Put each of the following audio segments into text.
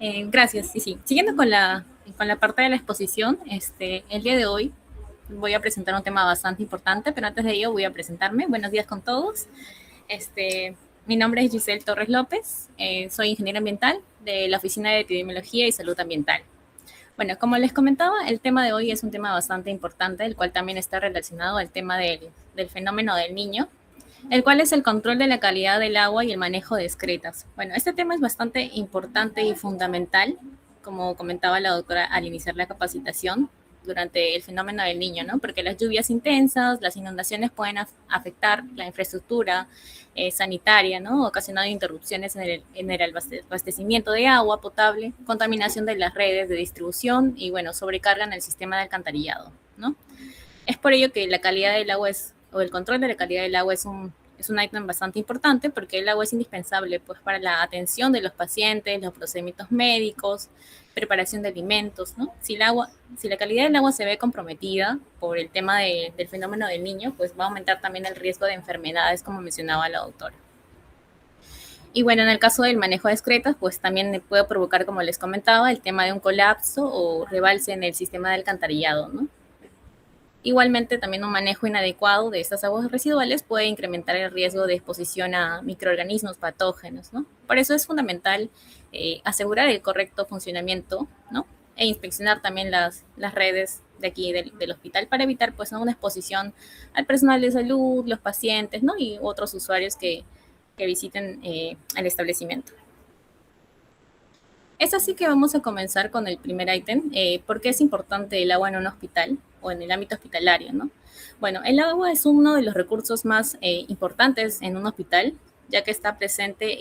Gracias, sí, sí. Siguiendo con la parte de la exposición, el día de hoy voy a presentar un tema bastante importante, pero antes de ello voy a presentarme. Buenos días con todos. Mi nombre es Giselle Torres López, soy ingeniera ambiental de la Oficina de Epidemiología y Salud Ambiental. Bueno, como les comentaba, el tema de hoy es un tema bastante importante, el cual también está relacionado al tema del fenómeno del niño, el cual es el control de la calidad del agua y el manejo de excretas. Bueno, este tema es bastante importante y fundamental, como comentaba la doctora al iniciar la capacitación durante el fenómeno del niño, ¿no? Porque las lluvias intensas, las inundaciones pueden afectar la infraestructura sanitaria, ¿no? Ocasionando interrupciones en el abastecimiento de agua potable, contaminación de las redes de distribución y, bueno, sobrecarga en el sistema de alcantarillado, ¿no? Es por ello que la calidad del agua o el control de la calidad del agua es un ítem bastante importante porque el agua es indispensable pues, para la atención de los pacientes, los procedimientos médicos, preparación de alimentos, ¿no? Si la calidad del agua se ve comprometida por el tema del fenómeno del niño, pues va a aumentar también el riesgo de enfermedades, como mencionaba la doctora. Y bueno, en el caso del manejo de excretas, pues también puede provocar, como les comentaba, el tema de un colapso o rebalse en el sistema de alcantarillado, ¿no? Igualmente, también un manejo inadecuado de estas aguas residuales puede incrementar el riesgo de exposición a microorganismos patógenos, ¿no? Por eso es fundamental asegurar el correcto funcionamiento, ¿no? E inspeccionar también las redes de aquí del hospital para evitar pues una exposición al personal de salud, los pacientes, ¿no? Y otros usuarios que visiten el establecimiento. Es así que vamos a comenzar con el primer ítem. ¿Por qué es importante el agua en un hospital o en el ámbito hospitalario, ¿no? Bueno, el agua es uno de los recursos más importantes en un hospital, ya que está presente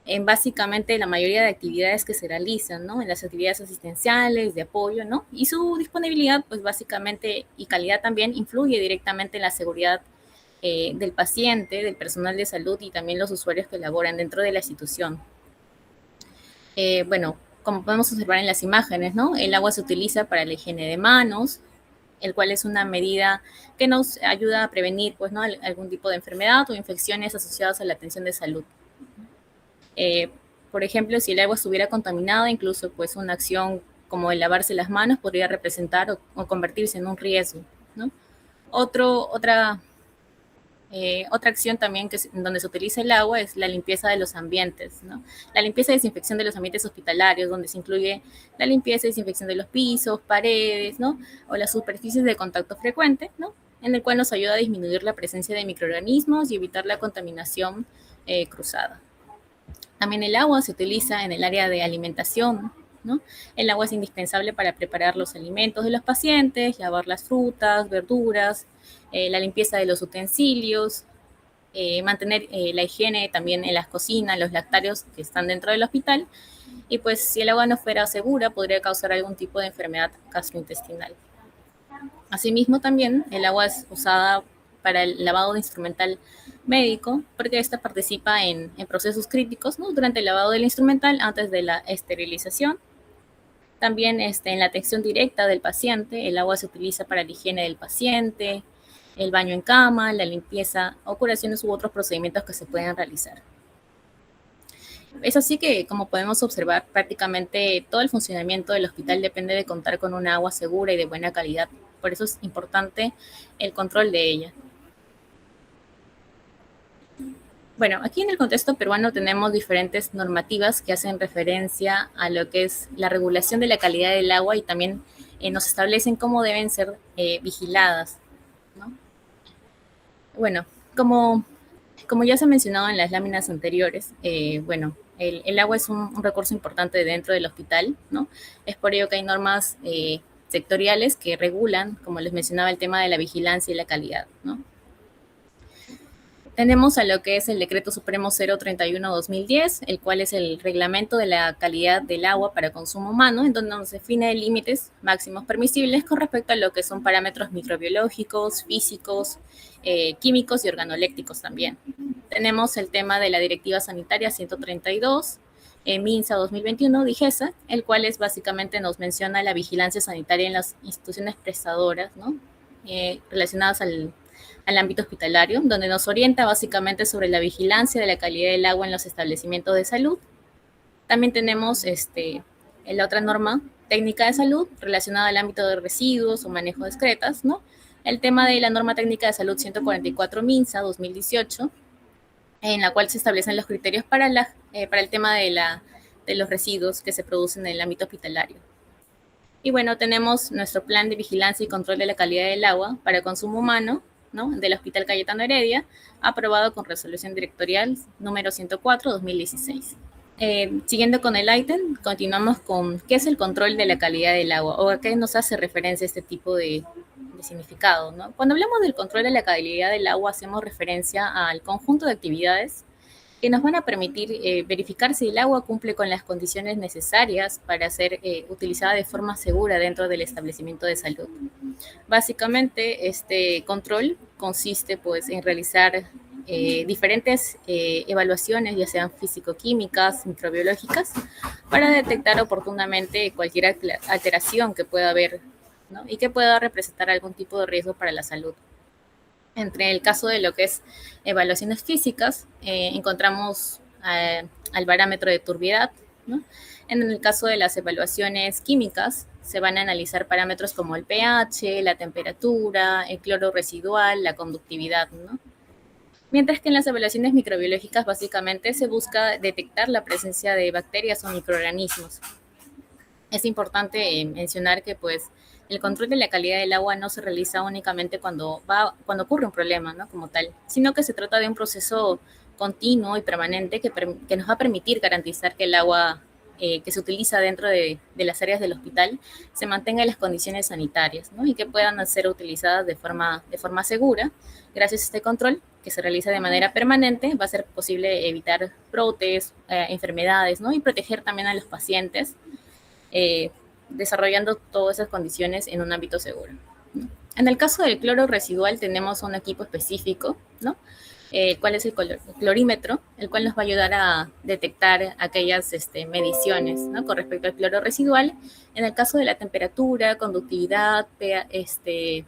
en básicamente la mayoría de actividades que se realizan, ¿no? En las actividades asistenciales, de apoyo, ¿no? Y su disponibilidad, pues básicamente, y calidad también, influye directamente en la seguridad del paciente, del personal de salud y también los usuarios que laboran dentro de la institución. Bueno, como podemos observar en las imágenes, ¿no? El agua se utiliza para la higiene de manos, el cual es una medida que nos ayuda a prevenir, pues, ¿no? Algún tipo de enfermedad o infecciones asociadas a la atención de salud. Eh, por ejemplo, si el agua estuviera contaminada, incluso, pues, una acción como el lavarse las manos podría representar o convertirse en un riesgo, ¿no? Otra acción también donde se utiliza el agua es la limpieza de los ambientes, ¿no? La limpieza y desinfección de los ambientes hospitalarios, donde se incluye la limpieza y desinfección de los pisos, paredes, ¿no? O las superficies de contacto frecuente, ¿no? En el cual nos ayuda a disminuir la presencia de microorganismos y evitar la contaminación cruzada. También el agua se utiliza en el área de alimentación, ¿no? El agua es indispensable para preparar los alimentos de los pacientes, lavar las frutas, verduras, la limpieza de los utensilios, mantener la higiene también en las cocinas, los lactarios que están dentro del hospital. Y pues si el agua no fuera segura, podría causar algún tipo de enfermedad gastrointestinal. Asimismo, también el agua es usada para el lavado de instrumental médico, porque esta participa en procesos críticos, ¿no? Durante el lavado del instrumental antes de la esterilización. También en la atención directa del paciente, el agua se utiliza para la higiene del paciente, el baño en cama, la limpieza o curaciones u otros procedimientos que se puedan realizar. Es así que, como podemos observar, prácticamente todo el funcionamiento del hospital depende de contar con una agua segura y de buena calidad. Por eso es importante el control de ella. Bueno, aquí en el contexto peruano tenemos diferentes normativas que hacen referencia a lo que es la regulación de la calidad del agua y también nos establecen cómo deben ser vigiladas, ¿no? Bueno, como ya se ha mencionado en las láminas anteriores, bueno, el agua es un recurso importante dentro del hospital, ¿no? Es por ello que hay normas sectoriales que regulan, como les mencionaba, el tema de la vigilancia y la calidad, ¿no? Tenemos a lo que es el Decreto Supremo 031-2010, el cual es el reglamento de la calidad del agua para consumo humano, en donde nos define límites máximos permisibles con respecto a lo que son parámetros microbiológicos, físicos, químicos y organolécticos también. Tenemos el tema de la Directiva Sanitaria 132, MINSA 2021, DIGESA, el cual es básicamente nos menciona la vigilancia sanitaria en las instituciones prestadoras, ¿no? Relacionadas al ámbito hospitalario, donde nos orienta básicamente sobre la vigilancia de la calidad del agua en los establecimientos de salud. También tenemos la otra norma técnica de salud relacionada al ámbito de residuos o manejo de excretas, ¿no? El tema de la norma técnica de salud 144 MINSA 2018, en la cual se establecen los criterios para el tema de los residuos que se producen en el ámbito hospitalario. Y bueno, tenemos nuestro plan de vigilancia y control de la calidad del agua para consumo humano, ¿no? Del Hospital Cayetano Heredia, aprobado con resolución directorial número 104/2016. Siguiendo con el ítem, continuamos con qué es el control de la calidad del agua o a qué nos hace referencia este tipo de significado, ¿no? Cuando hablamos del control de la calidad del agua, hacemos referencia al conjunto de actividades que nos van a permitir verificar si el agua cumple con las condiciones necesarias para ser utilizada de forma segura dentro del establecimiento de salud. Básicamente, este control consiste pues, en realizar diferentes evaluaciones, ya sean físico-químicas, microbiológicas, para detectar oportunamente cualquier alteración que pueda haber, ¿no? Y que pueda representar algún tipo de riesgo para la salud. Entre el caso de lo que es evaluaciones físicas, encontramos al barómetro de turbiedad, ¿no? En el caso de las evaluaciones químicas, se van a analizar parámetros como el pH, la temperatura, el cloro residual, la conductividad, ¿no? Mientras que en las evaluaciones microbiológicas básicamente se busca detectar la presencia de bacterias o microorganismos. Es importante mencionar que pues el control de la calidad del agua no se realiza únicamente cuando ocurre un problema, ¿no? Como tal, sino que se trata de un proceso continuo y permanente que nos va a permitir garantizar que el agua que se utiliza dentro de las áreas del hospital se mantenga en las condiciones sanitarias, ¿no? Y que puedan ser utilizadas de forma segura. Gracias a este control que se realiza de manera permanente, va a ser posible evitar brotes, enfermedades, ¿no? Y proteger también a los pacientes, desarrollando todas esas condiciones en un ámbito seguro, ¿no? En el caso del cloro residual tenemos un equipo específico, ¿no? El cual es el clorímetro, el cual nos va a ayudar a detectar aquellas mediciones, ¿no? Con respecto al cloro residual. En el caso de la temperatura, conductividad, pH,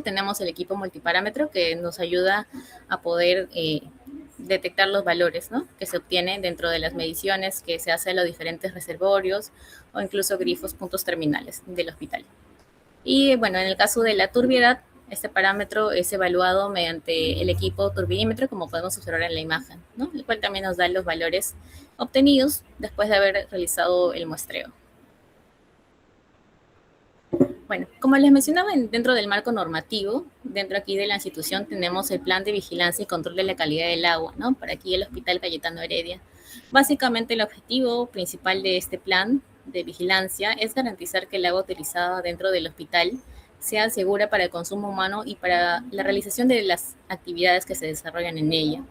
tenemos el equipo multiparámetro que nos ayuda a poder detectar los valores, ¿no? Que se obtienen dentro de las mediciones que se hacen en los diferentes reservorios o incluso grifos, puntos terminales del hospital. Y bueno, en el caso de la turbiedad, este parámetro es evaluado mediante el equipo turbidímetro, como podemos observar en la imagen, ¿no? El cual también nos da los valores obtenidos después de haber realizado el muestreo. Bueno, como les mencionaba, dentro del marco normativo, dentro aquí de la institución tenemos el plan de vigilancia y control de la calidad del agua, ¿no? Para aquí el Hospital Cayetano Heredia. Básicamente el objetivo principal de este plan de vigilancia es garantizar que el agua utilizada dentro del hospital sea segura para el consumo humano y para la realización de las actividades que se desarrollan en ella.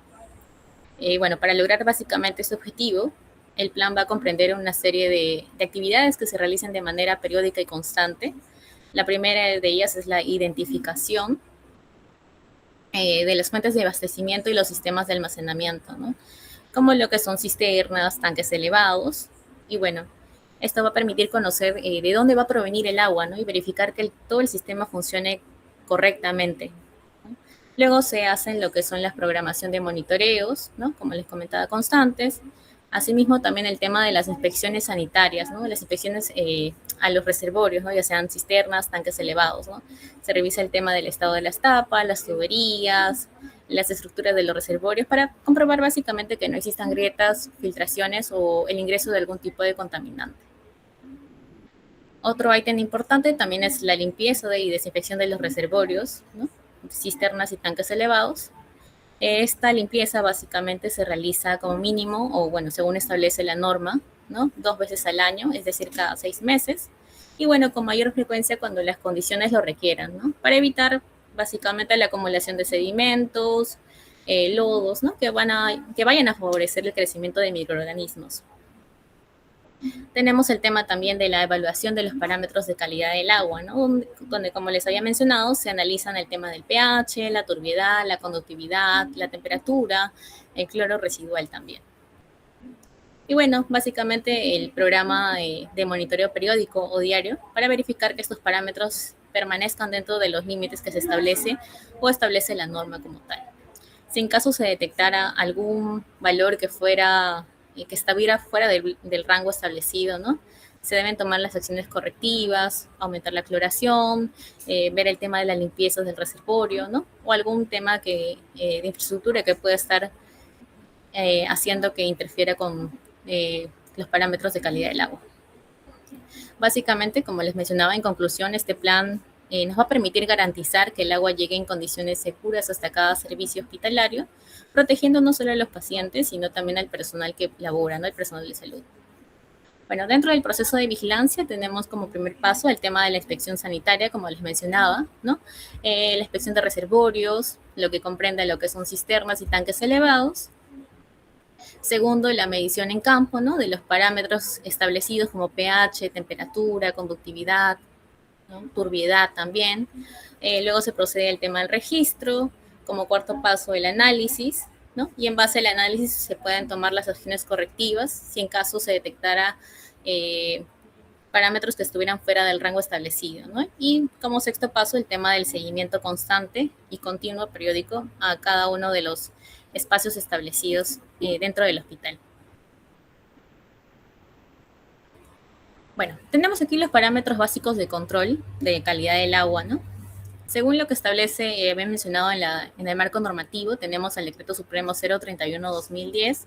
Bueno, para lograr básicamente este objetivo, el plan va a comprender una serie de actividades que se realicen de manera periódica y constante. La primera de ellas es la identificación de las fuentes de abastecimiento y los sistemas de almacenamiento, ¿no? Como lo que son cisternas, tanques elevados. Y bueno, esto va a permitir conocer de dónde va a provenir el agua, ¿no? Y verificar que todo el sistema funcione correctamente, ¿no? Luego se hacen lo que son las programación de monitoreos, ¿no? Como les comentaba, constantes. Asimismo, también el tema de las inspecciones sanitarias, ¿no? Las inspecciones a los reservorios, ¿no? Ya sean cisternas, tanques elevados, ¿no? Se revisa el tema del estado de las tapas, las tuberías, las estructuras de los reservorios para comprobar básicamente que no existan grietas, filtraciones o el ingreso de algún tipo de contaminante. Otro ítem importante también es la limpieza y desinfección de los reservorios, ¿no? Cisternas y tanques elevados. Esta limpieza básicamente se realiza como mínimo, o bueno, según establece la norma, ¿no? 2 veces al año, es decir, cada 6 meses. Y bueno, con mayor frecuencia cuando las condiciones lo requieran, ¿no? Para evitar básicamente la acumulación de sedimentos, lodos, ¿no? Que vayan a favorecer el crecimiento de microorganismos. Tenemos el tema también de la evaluación de los parámetros de calidad del agua, ¿no? Donde, como les había mencionado, se analizan el tema del pH, la turbiedad, la conductividad, la temperatura, el cloro residual también. Y bueno, básicamente el programa de monitoreo periódico o diario para verificar que estos parámetros permanezcan dentro de los límites que se establece o establece la norma como tal. Si en caso se detectara algún valor que fuera que estuviera fuera del rango establecido, ¿no? Se deben tomar las acciones correctivas, aumentar la cloración, ver el tema de la limpieza del reservorio, ¿no? O algún tema de infraestructura que pueda estar haciendo que interfiera con los parámetros de calidad del agua. Básicamente, como les mencionaba en conclusión, este plan nos va a permitir garantizar que el agua llegue en condiciones seguras hasta cada servicio hospitalario, protegiendo no solo a los pacientes, sino también al personal que labora, ¿no? El personal de salud. Bueno, dentro del proceso de vigilancia tenemos como primer paso el tema de la inspección sanitaria, como les mencionaba, ¿no? La inspección de reservorios, lo que comprende lo que son cisternas y tanques elevados. Segundo, la medición en campo, ¿no? De los parámetros establecidos como pH, temperatura, conductividad, ¿no? Turbiedad también. Luego se procede al tema del registro. Como cuarto paso, el análisis, ¿no? Y en base al análisis se pueden tomar las acciones correctivas si en caso se detectara parámetros que estuvieran fuera del rango establecido, ¿no? Y como sexto paso, el tema del seguimiento constante y continuo periódico a cada uno de los espacios establecidos dentro del hospital. Bueno, tenemos aquí los parámetros básicos de control de calidad del agua, ¿no? Según lo que establece, había mencionado en el marco normativo, tenemos el Decreto Supremo 031-2010,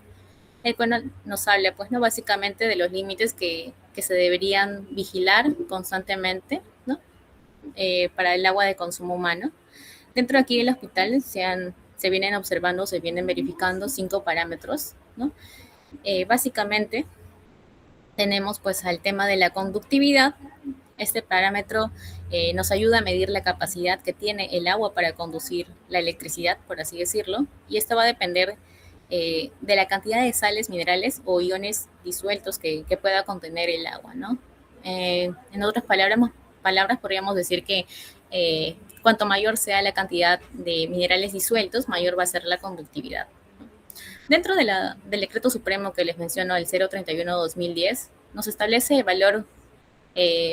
el cual nos habla, pues, ¿no? Básicamente de los límites que se deberían vigilar constantemente, ¿no? Para el agua de consumo humano. Dentro de aquí del hospital se vienen observando, se vienen verificando 5 parámetros, ¿no? Básicamente tenemos pues al tema de la conductividad. Este parámetro nos ayuda a medir la capacidad que tiene el agua para conducir la electricidad, por así decirlo, y esto va a depender de la cantidad de sales, minerales o iones disueltos que pueda contener el agua, ¿no? En otras palabras, podríamos decir que cuanto mayor sea la cantidad de minerales disueltos, mayor va a ser la conductividad. Dentro del decreto supremo que les menciono, el 031-2010, nos establece el valor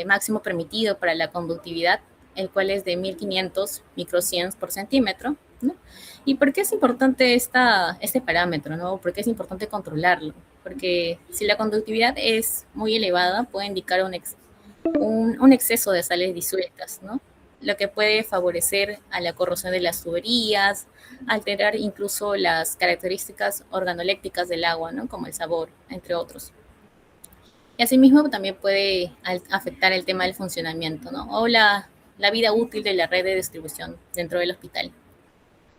máximo permitido para la conductividad, el cual es de 1500 microsiemens por centímetro, ¿no? ¿Y por qué es importante este parámetro, ¿no? ¿Por qué es importante controlarlo? Porque si la conductividad es muy elevada, puede indicar un exceso de sales disueltas, ¿no? Lo que puede favorecer a la corrosión de las tuberías, alterar incluso las características organolépticas del agua, ¿no? Como el sabor, entre otros. Y asimismo también puede afectar el tema del funcionamiento, ¿no? O la vida útil de la red de distribución dentro del hospital.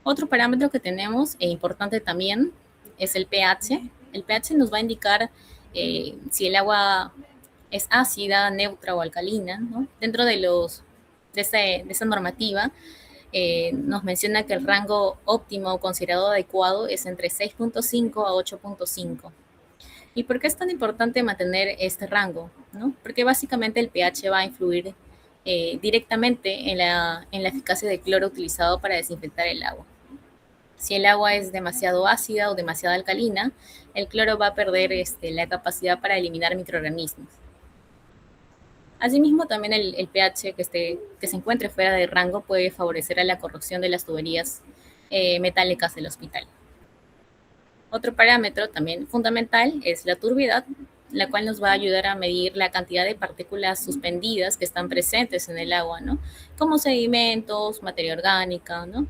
Otro parámetro que tenemos, e importante también, es el pH. El pH nos va a indicar si el agua es ácida, neutra o alcalina, ¿no? Dentro de esa normativa, nos menciona que el rango óptimo considerado adecuado es entre 6.5 a 8.5. ¿Y por qué es tan importante mantener este rango? ¿No? Porque básicamente el pH va a influir directamente en la eficacia del cloro utilizado para desinfectar el agua. Si el agua es demasiado ácida o demasiado alcalina, el cloro va a perder la capacidad para eliminar microorganismos. Asimismo, también el pH que se encuentre fuera de rango puede favorecer a la corrosión de las tuberías metálicas del hospital. Otro parámetro también fundamental es la turbiedad, la cual nos va a ayudar a medir la cantidad de partículas suspendidas que están presentes en el agua, ¿no? Como sedimentos, materia orgánica, ¿no?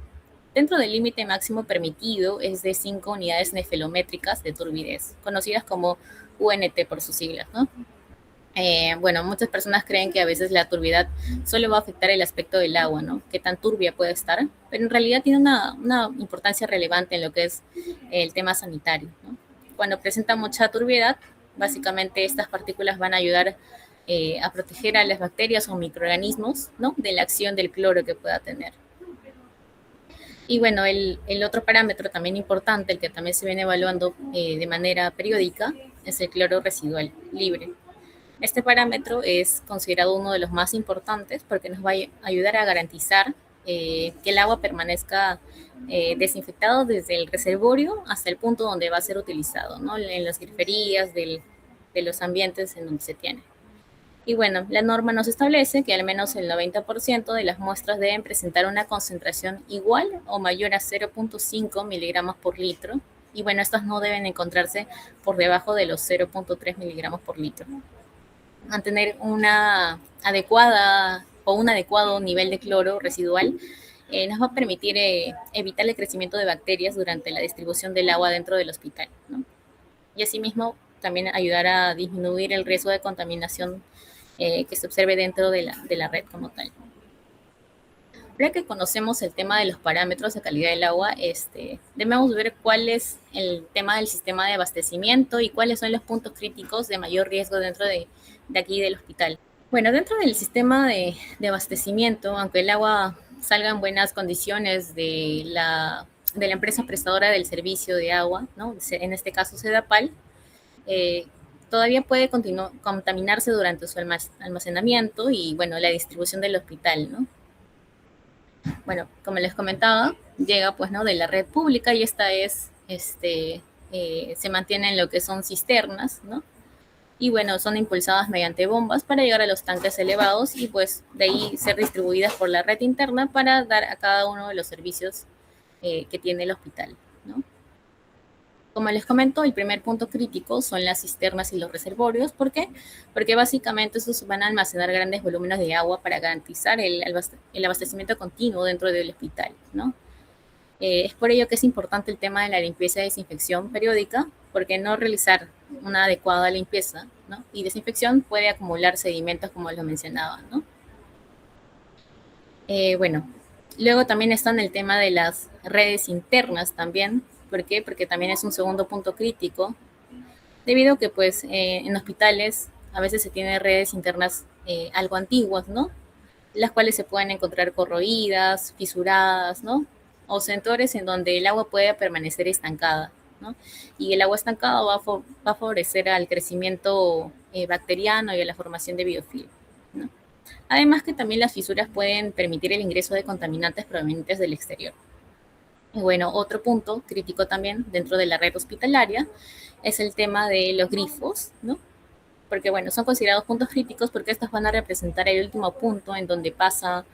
Dentro del límite máximo permitido es de 5 unidades nefelométricas de turbidez, conocidas como UNT por sus siglas, ¿no? Bueno, muchas personas creen que a veces la turbiedad solo va a afectar el aspecto del agua, ¿no? Qué tan turbia puede estar, pero en realidad tiene una importancia relevante en lo que es el tema sanitario, ¿no? Cuando presenta mucha turbiedad, básicamente estas partículas van a ayudar a proteger a las bacterias o microorganismos, ¿no? De la acción del cloro que pueda tener. Y bueno, el otro parámetro también importante, el que también se viene evaluando de manera periódica, es el cloro residual libre. Este parámetro es considerado uno de los más importantes porque nos va a ayudar a garantizar que el agua permanezca desinfectado desde el reservorio hasta el punto donde va a ser utilizado, ¿no? En las griferías de los ambientes en donde se tiene. Y bueno, la norma nos establece que al menos el 90% de las muestras deben presentar una concentración igual o mayor a 0.5 miligramos por litro Y bueno, estas no deben encontrarse por debajo de los 0,3 miligramos por litro. Mantener una adecuada o un adecuado nivel de cloro residual nos va a permitir evitar el crecimiento de bacterias durante la distribución del agua dentro del hospital, ¿no? Y asimismo también ayudar a disminuir el riesgo de contaminación que se observe dentro de la red como tal. Ahora que conocemos el tema de los parámetros de calidad del agua, debemos ver cuál es el tema del sistema de abastecimiento y cuáles son los puntos críticos de mayor riesgo dentro de aquí del hospital. Bueno, dentro del sistema de abastecimiento, aunque el agua salga en buenas condiciones de la empresa prestadora del servicio de agua, ¿no? En este caso Sedapal, todavía puede contaminarse durante su almacenamiento y, bueno, la distribución del hospital, ¿no? Bueno, como les comentaba, llega pues, ¿no? de la red pública y esta es, se mantiene en lo que son cisternas, ¿no? Y bueno, son impulsadas mediante bombas para llegar a los tanques elevados y pues de ahí ser distribuidas por la red interna para dar a cada uno de los servicios que tiene el hospital, ¿no? Como les comento, el primer punto crítico son las cisternas y los reservorios. ¿Por qué? Porque básicamente estos van a almacenar grandes volúmenes de agua para garantizar el abastecimiento continuo dentro del hospital, ¿no? Es por ello que es importante el tema de la limpieza y desinfección periódica, porque no realizar una adecuada limpieza, ¿no? y desinfección puede acumular sedimentos, como lo mencionaba, ¿no? Bueno, luego también están el tema de las redes internas también. ¿Por qué? Porque también es un segundo punto crítico, debido a que pues en hospitales a veces se tienen redes internas algo antiguas, ¿no? Las cuales se pueden encontrar corroídas, fisuradas, ¿no? O sectores en donde el agua puede permanecer estancada, ¿no? Y el agua estancada va a favorecer al crecimiento bacteriano y a la formación de biofilm, ¿no? Además que también las fisuras pueden permitir el ingreso de contaminantes provenientes del exterior. Y bueno, otro punto crítico también dentro de la red hospitalaria es el tema de los grifos, ¿no? Porque bueno, son considerados puntos críticos porque estos van a representar el último punto en donde pasa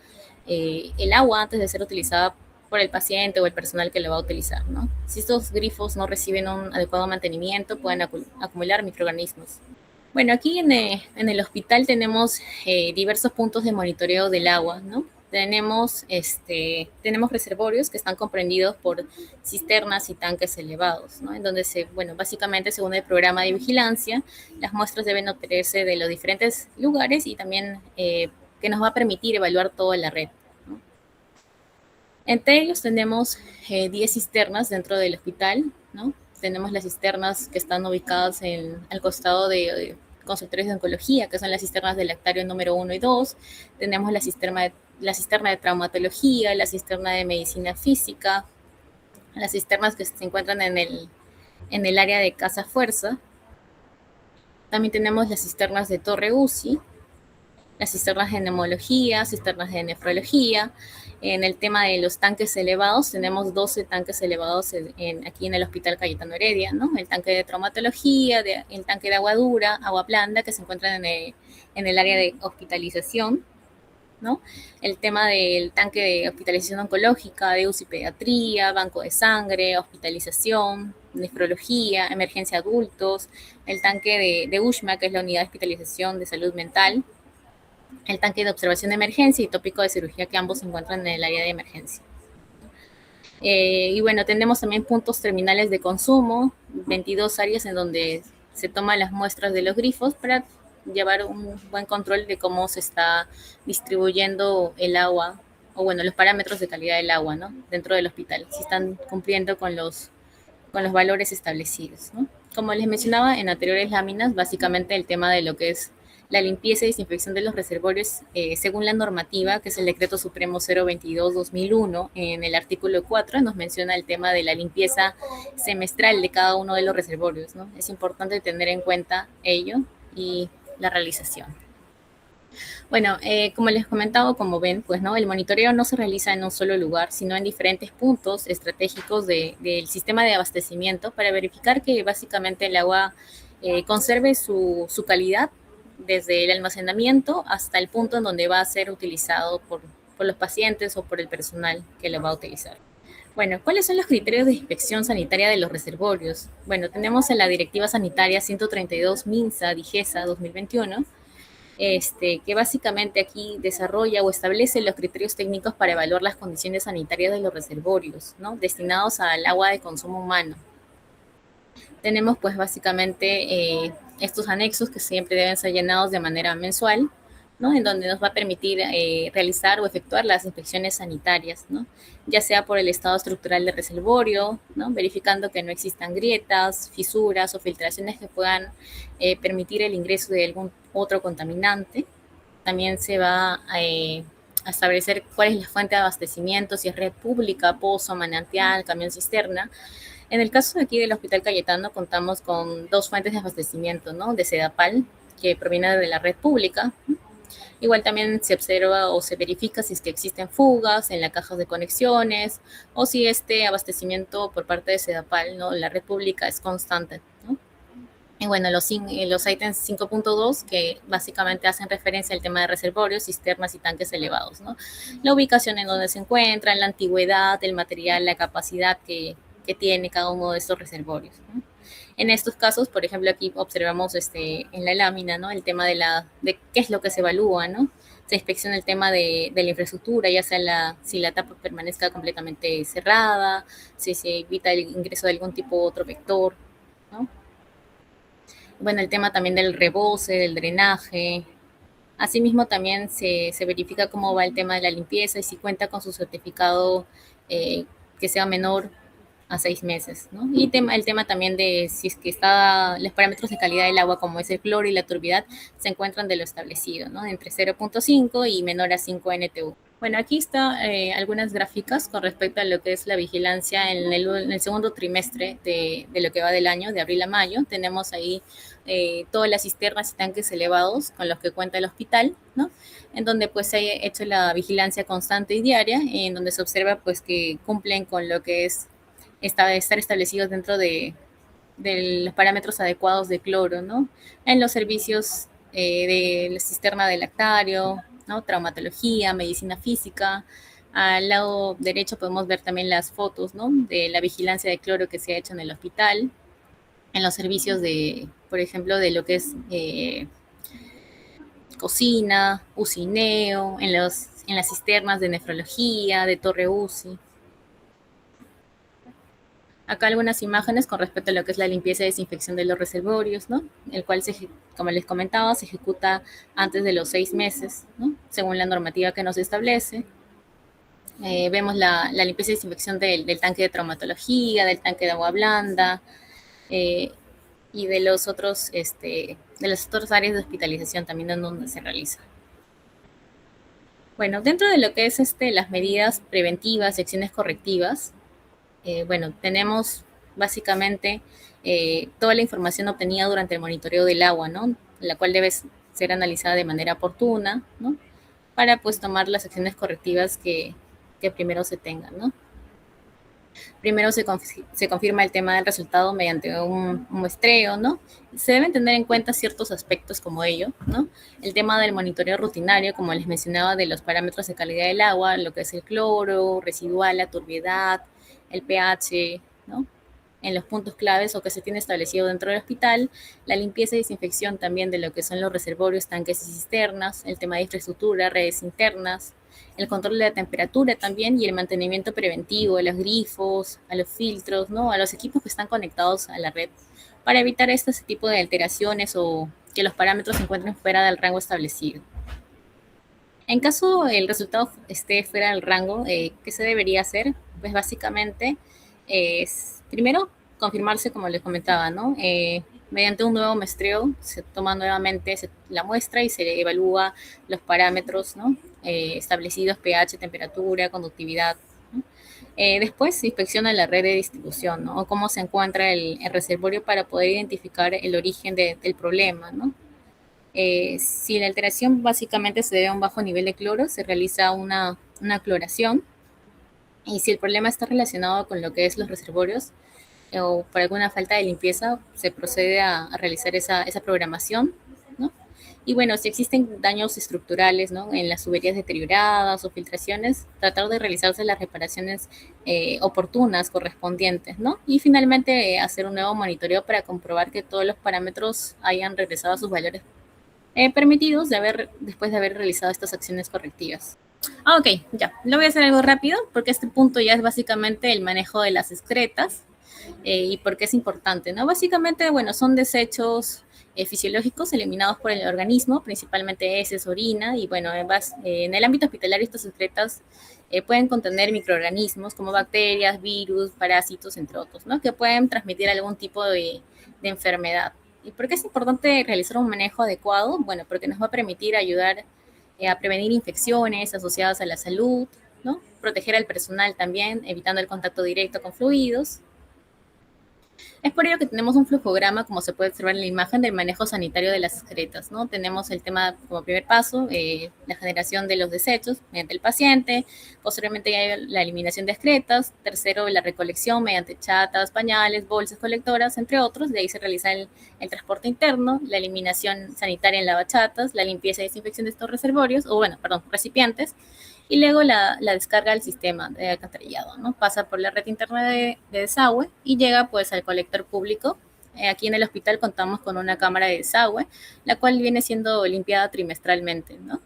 el agua antes de ser utilizada por el paciente o el personal que lo va a utilizar, ¿no? Si estos grifos no reciben un adecuado mantenimiento, pueden acumular microorganismos. Bueno, aquí en el hospital tenemos diversos puntos de monitoreo del agua, ¿no? Tenemos reservorios que están comprendidos por cisternas y tanques elevados, ¿no? En donde bueno, básicamente según el programa de vigilancia, las muestras deben obtenerse de los diferentes lugares y también que nos va a permitir evaluar toda la red, ¿no? Entre ellos tenemos 10 cisternas dentro del hospital, ¿no? Tenemos las cisternas que están ubicadas al costado de consultorios de oncología, que son las cisternas del lactario número 1 y 2. Tenemos la cisterna de traumatología, la cisterna de medicina física, las cisternas que se encuentran en el área de casa fuerza. También tenemos las cisternas de torre UCI, las cisternas de neumología, cisternas de nefrología. En el tema de los tanques elevados, tenemos 12 tanques elevados aquí en el Hospital Cayetano Heredia, ¿no? El tanque de traumatología, el tanque de agua dura, agua blanda, que se encuentran en el área de hospitalización, ¿no? El tema del tanque de hospitalización oncológica, de UCI pediatría, banco de sangre, hospitalización, nefrología, emergencia adultos, el tanque de USHMA, que es la unidad de hospitalización de salud mental, el tanque de observación de emergencia y tópico de cirugía, que ambos se encuentran en el área de emergencia. Y bueno, tenemos también puntos terminales de consumo, 22 áreas en donde se toman las muestras de los grifos para llevar un buen control de cómo se está distribuyendo el agua, o bueno, los parámetros de calidad del agua, ¿no? Dentro del hospital, si están cumpliendo con los valores establecidos, ¿no? Como les mencionaba en anteriores láminas, básicamente el tema de lo que es la limpieza y desinfección de los reservorios, según la normativa, que es el Decreto Supremo 022-2001, en el artículo 4, nos menciona el tema de la limpieza semestral de cada uno de los reservorios, ¿no? Es importante tener en cuenta ello y la realización. Bueno, como les comentaba, como ven, pues no, el monitoreo no se realiza en un solo lugar, sino en diferentes puntos estratégicos del sistema de abastecimiento para verificar que básicamente el agua conserve su calidad desde el almacenamiento hasta el punto en donde va a ser utilizado por los pacientes o por el personal que lo va a utilizar. Bueno, ¿cuáles son los criterios de inspección sanitaria de los reservorios? Bueno, tenemos en la Directiva Sanitaria 132 MINSA DIGESA 2021, que básicamente aquí desarrolla o establece los criterios técnicos para evaluar las condiciones sanitarias de los reservorios, ¿no? Destinados al agua de consumo humano. Tenemos pues básicamente estos anexos que siempre deben ser llenados de manera mensual, ¿no? En donde nos va a permitir realizar o efectuar las inspecciones sanitarias, ¿no? Ya sea por el estado estructural del reservorio, ¿no? Verificando que no existan grietas, fisuras o filtraciones que puedan permitir el ingreso de algún otro contaminante. También se va a establecer cuál es la fuente de abastecimiento, si es red pública, pozo, manantial, camión cisterna. En el caso de aquí del Hospital Cayetano contamos con dos fuentes de abastecimiento, ¿no? De Sedapal, que proviene de la red pública. Igual también se observa o se verifica si es que existen fugas en las cajas de conexiones o si este abastecimiento por parte de Sedapal, ¿no? La red pública es constante, ¿no? Y bueno, los ítems 5.2 que básicamente hacen referencia al tema de reservorios, cisternas y tanques elevados, ¿no? La ubicación en donde se encuentran, la antigüedad, el material, la capacidad que tiene cada uno de estos reservorios, ¿no? En estos casos, por ejemplo, aquí observamos en la lámina, ¿no? El tema de qué es lo que se evalúa, ¿no? Se inspecciona el tema de la infraestructura, ya sea si la tapa permanezca completamente cerrada, si se evita el ingreso de algún tipo de otro vector, ¿no? Bueno, el tema también del rebose, del drenaje. Asimismo, también se verifica cómo va el tema de la limpieza y si cuenta con su certificado que sea menor a 6 meses, ¿no? Y el tema también de si es que los parámetros de calidad del agua, como es el cloro y la turbidez, se encuentran de lo establecido, ¿no? Entre 0.5 y menor a 5 NTU. Bueno, aquí está algunas gráficas con respecto a lo que es la vigilancia en el segundo trimestre de lo que va del año, de abril a mayo. Tenemos ahí todas las cisternas y tanques elevados con los que cuenta el hospital, ¿no? En donde pues se ha hecho la vigilancia constante y diaria, en donde se observa pues que cumplen con lo que es estar establecidos dentro de los parámetros adecuados de cloro, ¿no? En los servicios de la cisterna de lactario, ¿no? Traumatología, medicina física. Al lado derecho podemos ver también las fotos, ¿no? De la vigilancia de cloro que se ha hecho en el hospital, en los servicios por ejemplo, de lo que es cocina, ucineo, en las cisternas de nefrología, de torre UCI. Acá algunas imágenes con respecto a lo que es la limpieza y desinfección de los reservorios, ¿no? El cual, como les comentaba, se ejecuta antes de los 6 meses, ¿no? Según la normativa que nos establece. Vemos la limpieza y desinfección del tanque de traumatología, del tanque de agua blanda y de de las otras áreas de hospitalización también en donde se realiza. Bueno, dentro de lo que es las medidas preventivas y acciones correctivas, bueno, tenemos básicamente toda la información obtenida durante el monitoreo del agua, ¿no? La cual debe ser analizada de manera oportuna, ¿no? Para pues tomar las acciones correctivas que primero se tengan, ¿no? Primero se confirma el tema del resultado mediante un muestreo, ¿no? Se deben tener en cuenta ciertos aspectos como ello, ¿no? El tema del monitoreo rutinario, como les mencionaba, de los parámetros de calidad del agua, lo que es el cloro, residual, la turbiedad, el pH, ¿no? En los puntos claves o que se tiene establecido dentro del hospital, la limpieza y desinfección también de lo que son los reservorios, tanques y cisternas, el tema de infraestructura, redes internas, el control de la temperatura también y el mantenimiento preventivo de los grifos, a los filtros, ¿no? A los equipos que están conectados a la red para evitar este tipo de alteraciones o que los parámetros se encuentren fuera del rango establecido. En caso el resultado esté fuera del rango, ¿qué se debería hacer? Pues básicamente es, primero, confirmarse, como les comentaba, ¿no? Mediante un nuevo muestreo se toma nuevamente la muestra y se evalúa los parámetros, ¿no? Establecidos, pH, temperatura, conductividad, ¿no? Después se inspecciona la red de distribución, ¿no? O cómo se encuentra el reservorio para poder identificar el origen del problema, ¿no? Si la alteración básicamente se debe a un bajo nivel de cloro, se realiza una cloración. Y si el problema está relacionado con lo que es los reservorios o por alguna falta de limpieza, se procede a realizar esa programación, ¿no? Y bueno, si existen daños estructurales, ¿no? En las tuberías deterioradas o filtraciones, tratar de realizarse las reparaciones oportunas, correspondientes, ¿no? Y finalmente hacer un nuevo monitoreo para comprobar que todos los parámetros hayan regresado a sus valores permitidos después de haber realizado estas acciones correctivas. Ok, ya, lo voy a hacer algo rápido porque este punto ya es básicamente el manejo de las excretas y por qué es importante, ¿no? Básicamente, bueno, son desechos fisiológicos eliminados por el organismo, principalmente heces, orina, y bueno, en el ámbito hospitalario estas excretas pueden contener microorganismos como bacterias, virus, parásitos, entre otros, ¿no? Que pueden transmitir algún tipo de enfermedad. ¿Y por qué es importante realizar un manejo adecuado? Bueno, porque nos va a permitir ayudar a prevenir infecciones asociadas a la salud, ¿no? Proteger al personal también, evitando el contacto directo con fluidos. Es por ello que tenemos un flujograma, como se puede observar en la imagen, del manejo sanitario de las excretas, ¿no? Tenemos el tema como primer paso, la generación de los desechos mediante el paciente, posteriormente hay la eliminación de excretas, tercero, la recolección mediante chatas, pañales, bolsas colectoras, entre otros, de ahí se realiza el transporte interno, la eliminación sanitaria en lavachatas, la limpieza y desinfección de estos reservorios, recipientes, y luego la descarga del sistema de alcantarillado, ¿no? Pasa por la red interna de desagüe y llega pues al colector público. Aquí en el hospital contamos con una cámara de desagüe, la cual viene siendo limpiada trimestralmente, ¿no?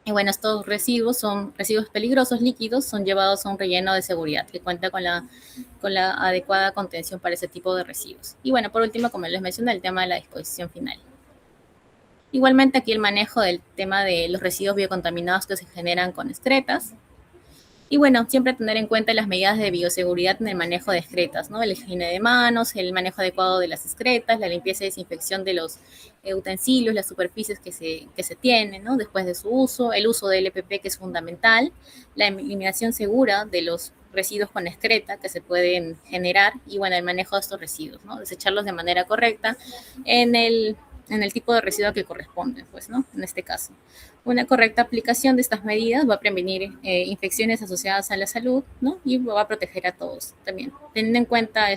Y bueno, estos residuos son residuos peligrosos líquidos, son llevados a un relleno de seguridad que cuenta con la adecuada contención para ese tipo de residuos. Y bueno, por último, como les mencioné, el tema de la disposición final. Igualmente aquí el manejo del tema de los residuos biocontaminados que se generan con excretas. Y bueno, siempre tener en cuenta las medidas de bioseguridad en el manejo de excretas, ¿no? El higiene de manos, el manejo adecuado de las excretas, la limpieza y desinfección de los utensilios, las superficies que se tienen, ¿no? Después de su uso, el uso del EPP que es fundamental, la eliminación segura de los residuos con excreta que se pueden generar y bueno, el manejo de estos residuos, ¿no? Desecharlos de manera correcta en el tipo de residuo que corresponde, pues, ¿no? En este caso. Una correcta aplicación de estas medidas va a prevenir infecciones asociadas a la salud, ¿no? Y va a proteger a todos también. Teniendo en cuenta